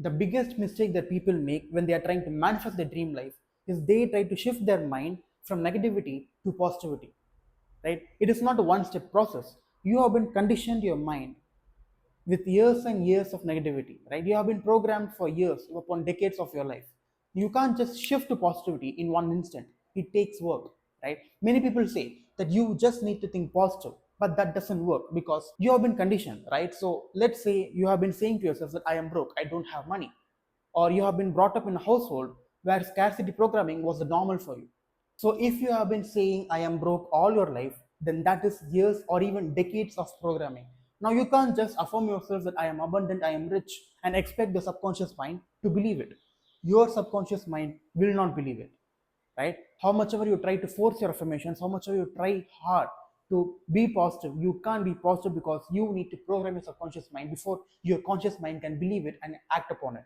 The biggest mistake that people make when they are trying to manifest their dream life is they try to shift their mind from negativity to positivity, right? It is not a one step process. You have been conditioned your mind with years and years of negativity, right? You have been programmed for years upon decades of your life. You can't just shift to positivity in one instant. It takes work, right? Many people say that you just need to think positive, but that doesn't work because you have been conditioned, right? So let's say you have been saying to yourself that I am broke, I don't have money, or you have been brought up in a household where scarcity programming was the normal for you. So if you have been saying I am broke all your life, then that is years or even decades of programming. Now you can't just affirm yourself that I am abundant, I am rich, and expect the subconscious mind to believe it. Your subconscious mind will not believe it, right? How much ever you try to force your affirmations, how much ever you try hard to be positive, you can't be positive because you need to program your subconscious mind before your conscious mind can believe it and act upon it,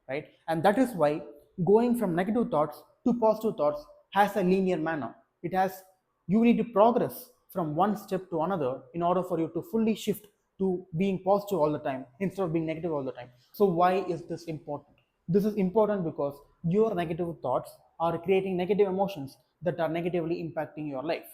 right? And that is why going from negative thoughts to positive thoughts has a linear manner. It has, you need to progress from one step to another in order for you to fully shift to being positive all the time instead of being negative all the time. So why is this important? This is important because your negative thoughts are creating negative emotions that are negatively impacting your life.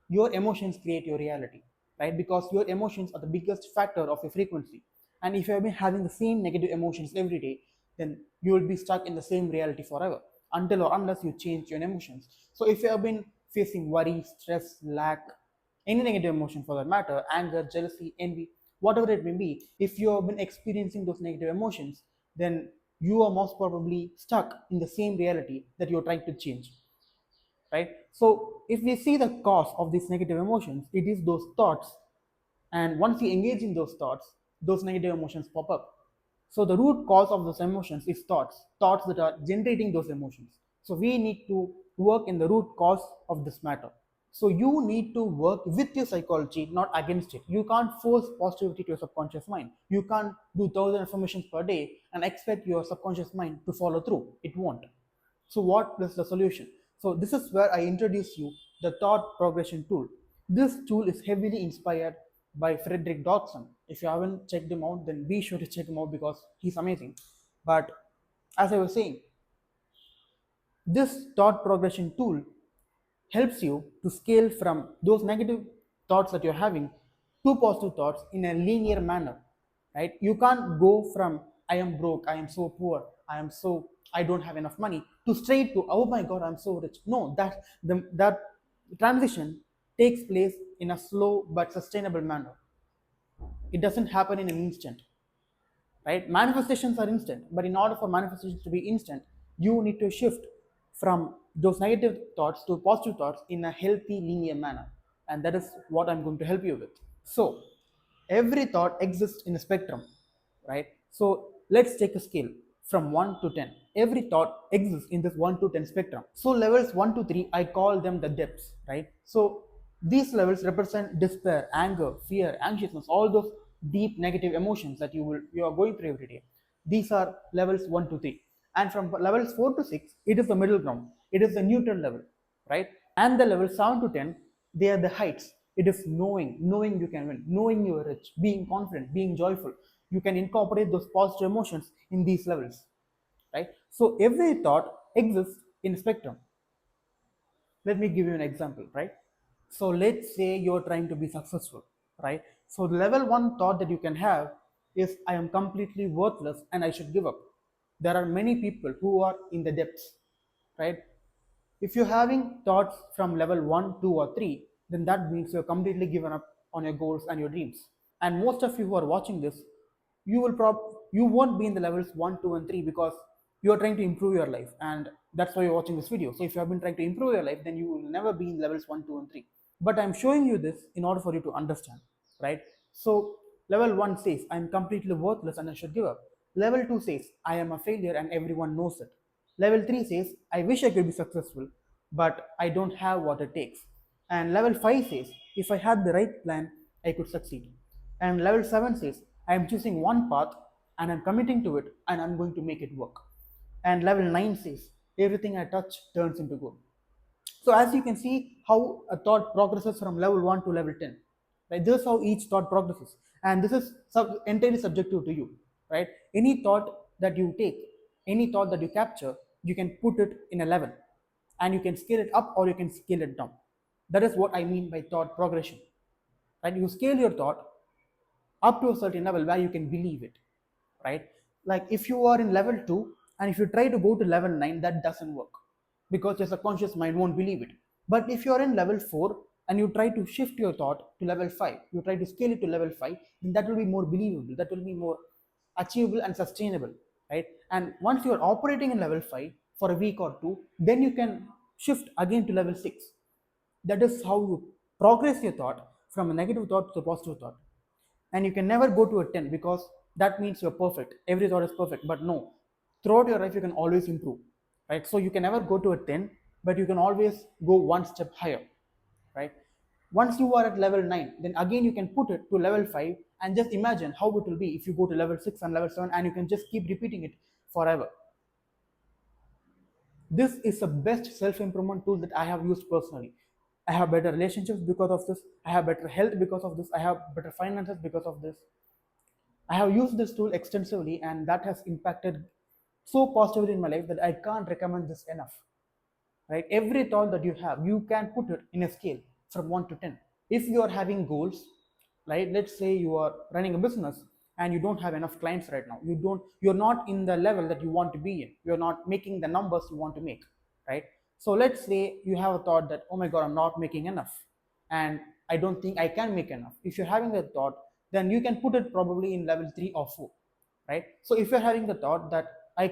Your emotions create your reality, right? Because your emotions are the biggest factor of your frequency. And if you have been having the same negative emotions every day, then you will be stuck in the same reality forever until or unless you change your emotions. So if you have been facing worry, stress, lack, any negative emotion for that matter, anger, jealousy, envy, whatever it may be, if you have been experiencing those negative emotions, then you are most probably stuck in the same reality that you're trying to change, right? So if we see the cause of these negative emotions, it is those thoughts. And once you engage in those thoughts, those negative emotions pop up. So the root cause of those emotions is thoughts that are generating those emotions. So we need to work in the root cause of this matter. So you need to work with your psychology, not against it. You can't force positivity to your subconscious mind. You can't do 1,000 affirmations per day and expect your subconscious mind to follow through. It won't. So what is the solution? So this is where I introduce you the thought progression tool. This tool is heavily inspired by Frederick Dodson. If you haven't checked him out, then be sure to check him out because he's amazing. But as I was saying, this thought progression tool helps you to scale from those negative thoughts that you're having to positive thoughts in a linear manner, right? You can't go from I am broke, I am so poor, I don't have enough money to straight to oh my god, I'm so rich. No, that transition takes place in a slow but sustainable manner. It doesn't happen in an instant, right? Manifestations are instant, but in order for manifestations to be instant, you need to shift from those negative thoughts to positive thoughts in a healthy linear manner, and that is what I'm going to help you with. So every thought exists in a spectrum, right? So let's take a scale from 1 to 10. Every thought exists in this 1 to 10 spectrum. So levels 1 to 3, I call them the depths, right? So these levels represent despair, anger, fear, anxiousness, all those deep negative emotions that you are going through every day. These are levels 1 to 3. And from levels 4 to 6, it is the middle ground. It is the neutral level, right? And the level 7 to 10, they are the heights. It is knowing you can win, knowing you are rich, being confident, being joyful. You can incorporate those positive emotions in these levels, right? So every thought exists in a spectrum. Let me give you an example, right? So let's say you're trying to be successful, right? So the level 1 thought that you can have is I am completely worthless and I should give up. There are many people who are in the depths, right? If you're having thoughts from level 1, 2, or 3, then that means you're completely given up on your goals and your dreams. And most of you who are watching this, you won't be in the levels 1, 2, and 3 because you're trying to improve your life, and that's why you're watching this video. So if you have been trying to improve your life, then you will never be in levels 1, 2, and 3. But I'm showing you this in order for you to understand, right? So level 1 says I'm completely worthless and I should give up. Level 2 says I am a failure and everyone knows it. Level 3 says I wish I could be successful, but I don't have what it takes. And level 5 says if I had the right plan, I could succeed. And level 7 says I am choosing one path and I'm committing to it and I'm going to make it work. And level 9 says everything I touch turns into gold. So as you can see how a thought progresses from level 1 to level 10. Right? This is how each thought progresses. And this is entirely subjective to you. right? Any thought that you take, any thought that you capture, you can put it in a level, and you can scale it up or you can scale it down. That is what I mean by thought progression, right? You scale your thought up to a certain level where you can believe it, right? Like if you are in level 2 and if you try to go to level 9, that doesn't work because your subconscious mind won't believe it. But if you are in level 4 and you try to shift your thought to level 5, you try to scale it to level 5, then that will be more believable, that will be more achievable and sustainable, right? And once you are operating in level 5 for a week or two, then you can shift again to level 6. That is how you progress your thought from a negative thought to a positive thought. And you can never go to a 10 because that means you're perfect, every thought is perfect. But no, throughout your life you can always improve, right? So you can never go to a 10, but you can always go one step higher, right? Once you are at level 9, then again you can put it to level 5 and just imagine how it will be if you go to level 6 and level 7, and you can just keep repeating it forever. This is the best self-improvement tool that I have used personally. I have better relationships because of this, I have better health because of this, I have better finances because of this. I have used this tool extensively, and that has impacted so positively in my life that I can't recommend this enough. Right? Every thought that you have, you can put it in a scale from 1 to 10. If you are having goals, right? Let's say you are running a business and you don't have enough clients right now. You're not in the level that you want to be in. You're not making the numbers you want to make, right? So let's say you have a thought that, oh my God, I'm not making enough. And I don't think I can make enough. If you're having that thought, then you can put it probably in level 3 or 4, right? So if you're having the thought that I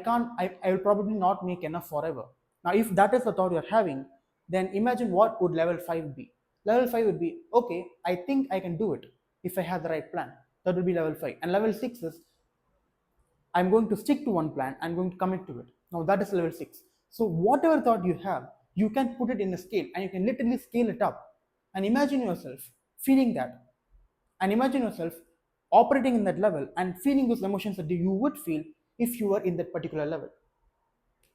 will probably not make enough forever. Now, if that is the thought you're having, then imagine what would level 5 be. Level 5 would be, okay, I think I can do it if I have the right plan. That would be level 5. And level 6 is, I'm going to stick to one plan, I'm going to commit to it. Now that is level 6. So whatever thought you have, you can put it in a scale and you can literally scale it up. And imagine yourself feeling that. And imagine yourself operating in that level and feeling those emotions that you would feel if you were in that particular level,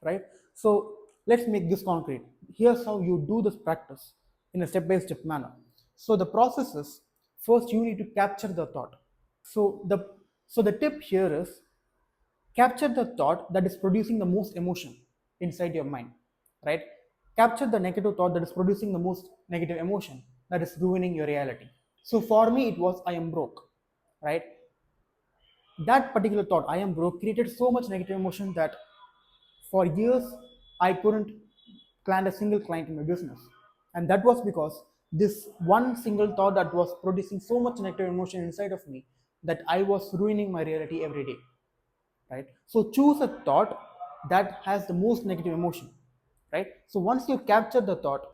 right? So let's make this concrete. Here's how you do this practice in a step-by-step manner. So the process is, first you need to capture the thought. So the tip here is, capture the thought that is producing the most emotion inside your mind, right? Capture the negative thought that is producing the most negative emotion, that is ruining your reality. So for me, it was I am broke, right? That particular thought, I am broke, created so much negative emotion that for years I couldn't land a single client in my business. And that was because this one single thought that was producing so much negative emotion inside of me that I was ruining my reality every day, right? So choose a thought that has the most negative emotion, right? So once you capture the thought,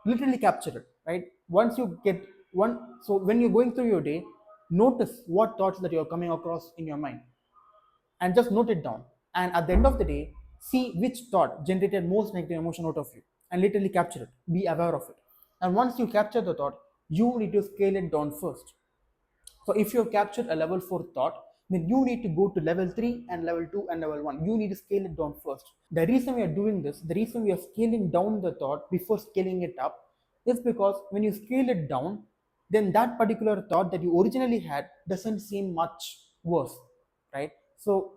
literally capture it, right? Once you get one, so when you're going through your day, notice what thoughts that you're coming across in your mind and just note it down. And at the end of the day, see which thought generated most negative emotion out of you and literally capture it. Be aware of it. And once you capture the thought, you need to scale it down first. So if you have captured a level 4 thought, then you need to go to level 3 and level 2 and level 1. You need to scale it down first. The reason we are doing this, the reason we are scaling down the thought before scaling it up, is because when you scale it down, then that particular thought that you originally had doesn't seem much worse, right? So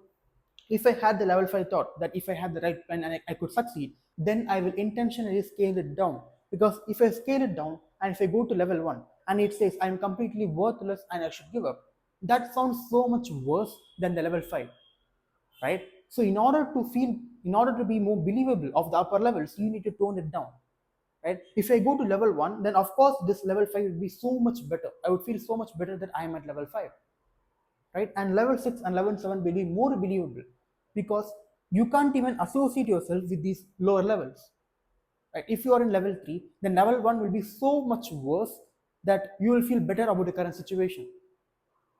if I had the level 5 thought that if I had the right plan and I could succeed, then I will intentionally scale it down. Because if I scale it down and if I go to level 1 and it says I'm completely worthless and I should give up, that sounds so much worse than the level 5, right? So in order to be more believable of the upper levels, you need to tone it down, right? If I go to level 1, then of course this level 5 will be so much better. I would feel so much better that I am at level 5, right? And level 6 and level 7 will be more believable because you can't even associate yourself with these lower levels, right? If you are in level 3, then level 1 will be so much worse that you will feel better about the current situation.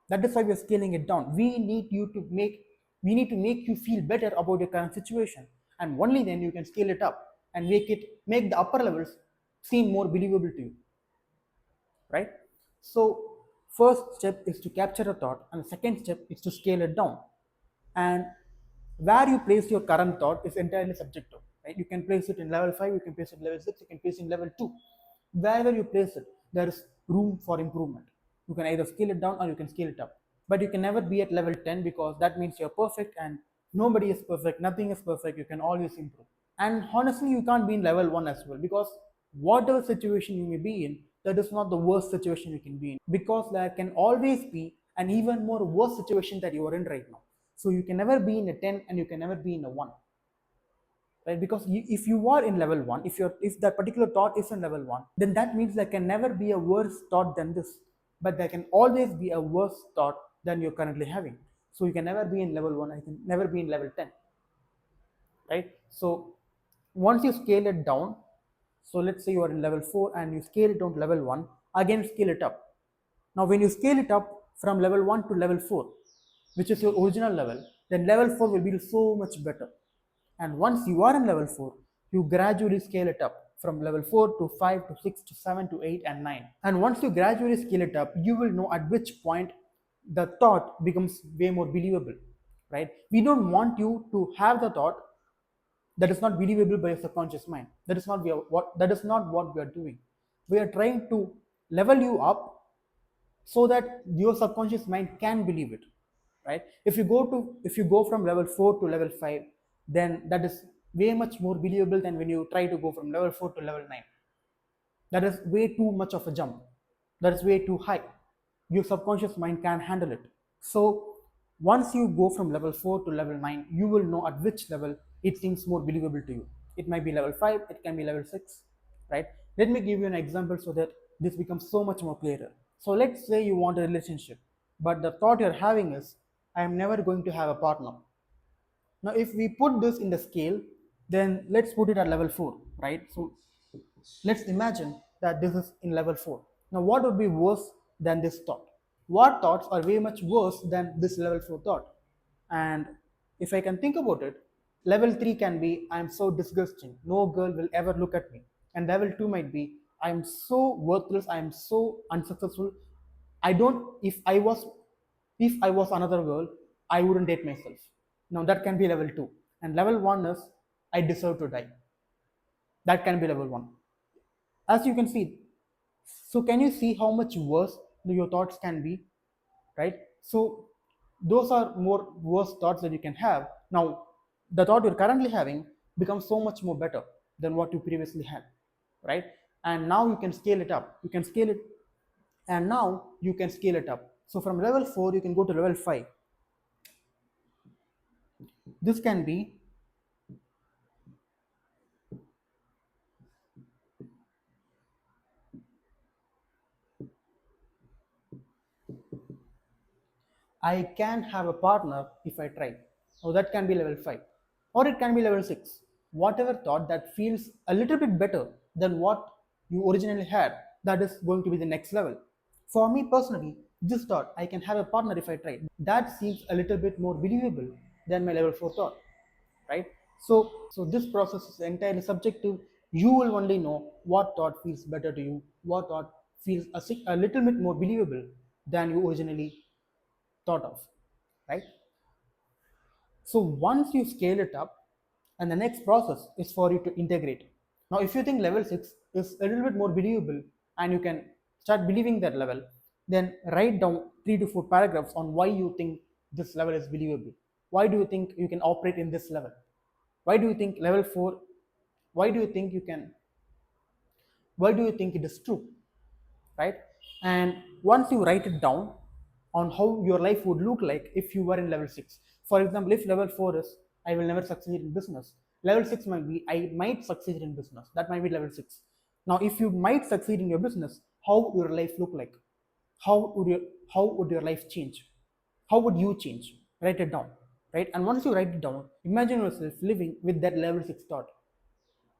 That is why we are scaling it down. We need to make you feel better about your current situation, and only then you can scale it up and make the upper levels seem more believable to you, right? So first step is to capture a thought, and the second step is to scale it down. And where you place your current thought is entirely subjective, right? You can place it in level 5, you can place it in level 6, you can place it in level 2. Wherever you place it, there is room for improvement. You can either scale it down or you can scale it up. but you can never be at level 10 because that means you're perfect, and nobody is perfect, nothing is perfect, you can always improve. And honestly, you can't be in level 1 as well, because whatever situation you may be in, that is not the worst situation you can be in, because there can always be an even more worse situation that you are in right now. So you can never be in a 10 and you can never be in a 1, right? Because if you are in level 1, if that particular thought is in level 1, then that means there can never be a worse thought than this, but there can always be a worse thought than you're currently having. So you can never be in level 1, I can never be in level 10, right? So once you scale it down, so let's say you are in level 4 and you scale it down to level 1, again scale it up. Now when you scale it up from level 1 to level 4, which is your original level, then level 4 will be so much better. And once you are in level 4, you gradually scale it up from level 4 to 5 to 6 to 7 to 8 and 9. And once you gradually scale it up, you will know at which point the thought becomes way more believable, right? We don't want you to have the thought that is not believable by your subconscious mind. That is not what we are doing. We are trying to level you up so that your subconscious mind can believe it, right? If you go from level 4 to level 5, then that is way much more believable than when you try to go from level 4 to level 9. That is way too much of a jump. That is way too high. Your subconscious mind can handle it. So once you go from level 4 to level 9, you will know at which level it seems more believable to you. It might be level 5, it can be level 6, right? Let me give you an example so that this becomes so much more clearer. So let's say you want a relationship, but the thought you're having is, I am never going to have a partner. Now, if we put this in the scale, then let's put it at level 4, right? So let's imagine that this is in level 4. Now, what would be worse than this thought? What thoughts are way much worse than this level 4 thought? And if I can think about it, level 3 can be, I am so disgusting, no girl will ever look at me. And level 2 might be, I am so worthless, I am so unsuccessful. I don't, if I was another girl, I wouldn't date myself. Now that can be level 2. And level 1 is, I deserve to die. That can be level 1. As you can see, so can you see how much worse your thoughts can be, right? So those are more worse thoughts that you can have. Now the thought you're currently having becomes so much more better than what you previously had, right? And now you can scale it up, you can scale it, and now you can scale it up. So from level 4 you can go to level 5. This can be, I can have a partner if I try. Or that can be level 5. Or it can be level 6. Whatever thought that feels a little bit better than what you originally had, that is going to be the next level. For me personally, this thought, I can have a partner if I try, that seems a little bit more believable than my level 4 thought, right? So this process is entirely subjective. You will only know what thought feels better to you, what thought feels a little bit more believable than you originally thought of, right? So once you scale it up, and the next process is for you to integrate. Now if you think level 6 is a little bit more believable and you can start believing that level, then write down 3 to 4 paragraphs on why you think this level is believable. Why do you think you can operate in this level? Why do you think level 4, why do you think you can, why do you think it is true, right? And once you write it down on how your life would look like if you were in level 6, for example, if level 4 is, I will never succeed in business, level 6 might be, I might succeed in business. That might be level 6. Now if you might succeed in your business, how would your life look like? How would your life change? How would you change? Write it down, right? And once you write it down, imagine yourself living with that level 6 thought.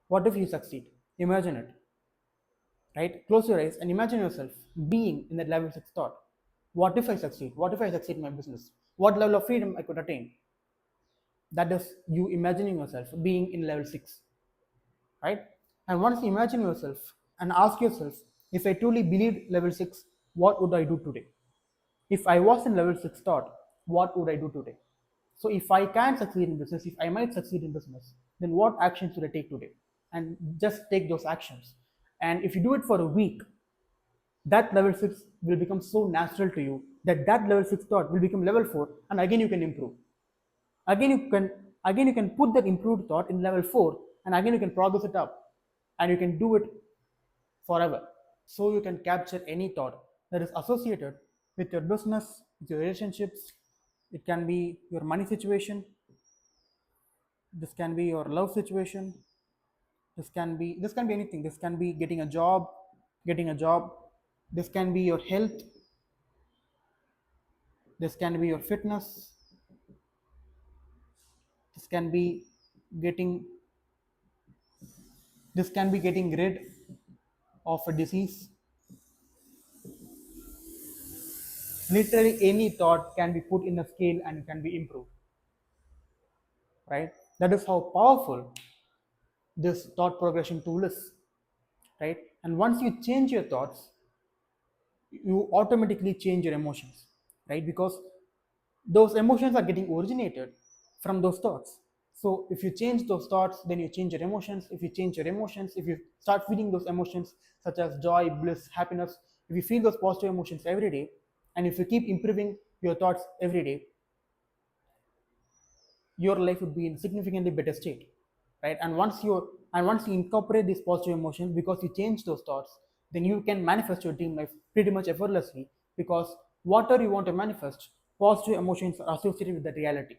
What if you succeed? Imagine it, right? Close your eyes and imagine yourself being in that level 6 thought. What if I succeed? What if I succeed in my business? What level of freedom I could attain? That is you imagining yourself being in level 6, right? And once you imagine yourself and ask yourself, if I truly believed level 6, what would I do today? If I was in level 6 thought, what would I do today? So if I can succeed in business, if I might succeed in business, then what actions should I take today? And just take those actions. And if you do it for a week, that level 6 will become so natural to you that that level 6 thought will become level 4, and again you can improve. Again you can again you can put that improved thought in level 4, and again you can progress it up, and you can do it forever. So you can capture any thought that is associated with your business, with your relationships. It can be your money situation, this can be your love situation, this can be anything. This can be getting a job, this can be your health, this can be your fitness, this can be getting this can be getting rid of a disease. Literally any thought can be put in a scale and can be improved, right? That is how powerful this thought progression tool is, right? And once you change your thoughts, you automatically change your emotions, right? Because those emotions are getting originated from those thoughts. So if you change those thoughts, then you change your emotions. If you change your emotions, if you start feeling those emotions such as joy, bliss, happiness, if you feel those positive emotions every day, and if you keep improving your thoughts every day, your life would be in significantly better state, right? And once you incorporate these positive emotions, because you change those thoughts, then you can manifest your dream life pretty much effortlessly, because whatever you want to manifest, positive emotions are associated with that reality,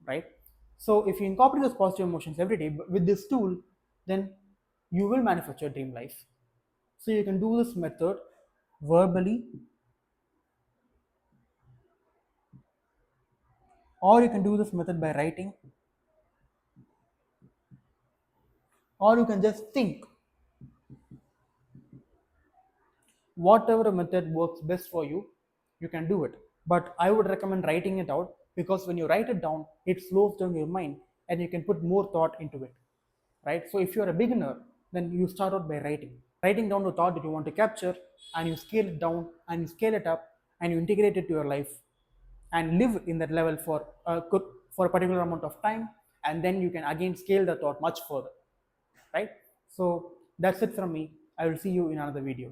right? So if you incorporate those positive emotions every day with this tool, then you will manifest your dream life. So you can do this method verbally, or you can do this method by writing, or you can just think. Whatever method works best for you, you can do it. But I would recommend writing it out, because when you write it down, it slows down your mind and you can put more thought into it, right? So if you're a beginner, then you start out by writing down the thought that you want to capture, and you scale it down and you scale it up, and you integrate it to your life and live in that level for a particular amount of time, and then you can again scale the thought much further, right? So that's it from me. I will see you in another video.